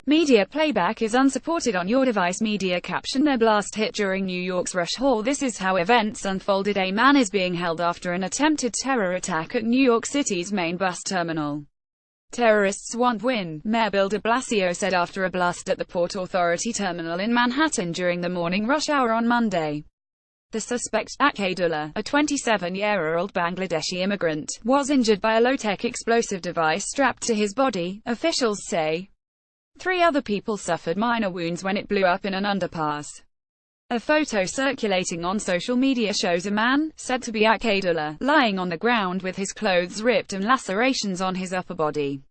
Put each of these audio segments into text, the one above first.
Media playback is unsupported on your device. Media caption: their blast hit during New York's rush hour. This is how events unfolded. A man is being held after an attempted terror attack at New York City's main bus terminal. Terrorists want win, Mayor Bill de Blasio said after a blast at the Port Authority terminal in Manhattan during the morning rush hour on Monday. The suspect, Akadullah, a 27-year-old Bangladeshi immigrant, was injured by a low-tech explosive device strapped to his body, officials say. 3 other people suffered minor wounds when it blew up in an underpass. A photo circulating on social media shows a man, said to be Akadullah, lying on the ground with his clothes ripped and lacerations on his upper body.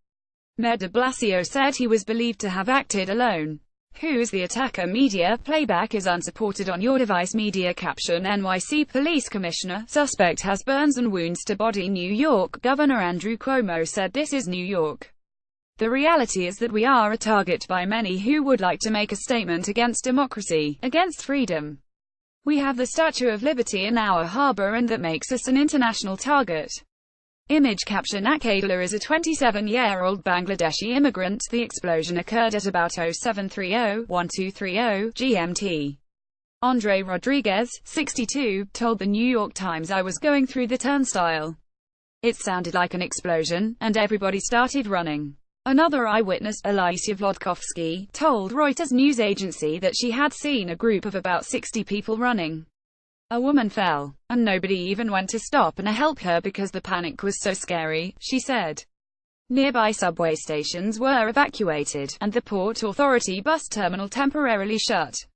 Mayor de Blasio said he was believed to have acted alone. Who's the attacker? Media playback is unsupported on your device. Media caption: NYC Police Commissioner, suspect has burns and wounds to body. New York Governor Andrew Cuomo said this is New York. The reality is that we are a target by many who would like to make a statement against democracy, against freedom. We have the Statue of Liberty in our harbor and that makes us an international target. Image caption: Akadullah is a 27-year-old Bangladeshi immigrant. The explosion occurred at about 0730-1230 GMT. Andre Rodriguez, 62, told the New York Times, "I was going through the turnstile. It sounded like an explosion, and everybody started running." Another eyewitness, Alicia Vlodkovsky, told Reuters news agency that she had seen a group of about 60 people running. A woman fell, and nobody even went to stop and help her because the panic was so scary, she said. Nearby subway stations were evacuated, and the Port Authority bus terminal temporarily shut.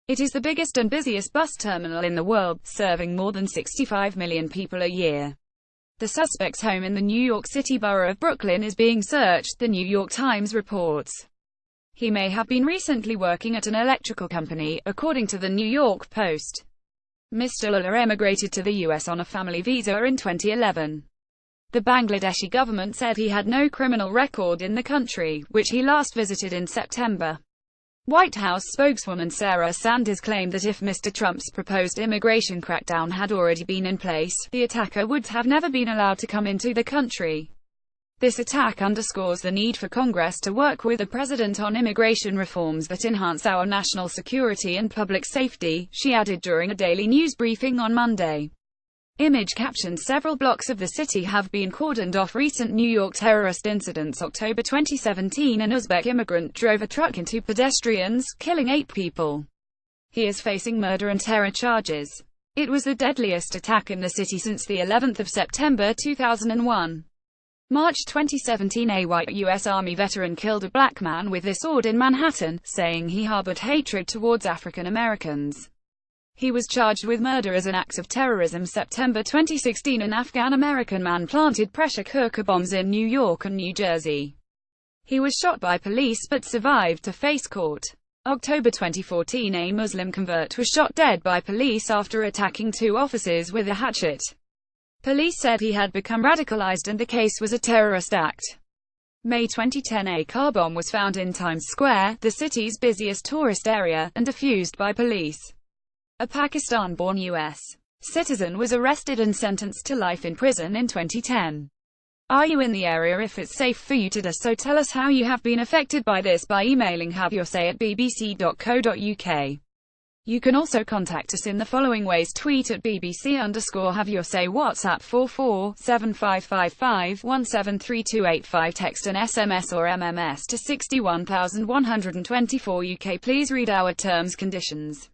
It is the biggest and busiest bus terminal in the world, serving more than 65 million people a year. The suspect's home in the New York City borough of Brooklyn is being searched, the New York Times reports. He may have been recently working at an electrical company, according to the New York Post. Mr. Lullah emigrated to the U.S. on a family visa in 2011. The Bangladeshi government said he had no criminal record in the country, which he last visited in September. White House spokeswoman Sarah Sanders claimed that if Mr. Trump's proposed immigration crackdown had already been in place, the attacker would have never been allowed to come into the country. This attack underscores the need for Congress to work with the president on immigration reforms that enhance our national security and public safety, she added during a daily news briefing on Monday. Image caption: several blocks of the city have been cordoned off. Recent New York terrorist incidents. October 2017, an Uzbek immigrant drove a truck into pedestrians, killing 8 people. He is facing murder and terror charges. It was the deadliest attack in the city since the 11th of September 2001. March 2017, a white U.S. Army veteran killed a black man with a sword in Manhattan, saying he harbored hatred towards African Americans. He was charged with murder as an act of terrorism. September 2016, an Afghan-American man planted pressure cooker bombs in New York and New Jersey. He was shot by police but survived to face court. October 2014, a Muslim convert was shot dead by police after attacking 2 officers with a hatchet. Police said he had become radicalized and the case was a terrorist act. May 2010, a car bomb was found in Times Square, the city's busiest tourist area, and defused by police. A Pakistan-born U.S. citizen was arrested and sentenced to life in prison in 2010. Are you in the area? If it's safe for you to do so, tell us how you have been affected by this by emailing haveyoursay@bbc.co.uk. You can also contact us in the following ways: tweet at @BBC_HaveYourSay, WhatsApp 447555173285, text an SMS or MMS to 61124 UK. Please read our terms conditions.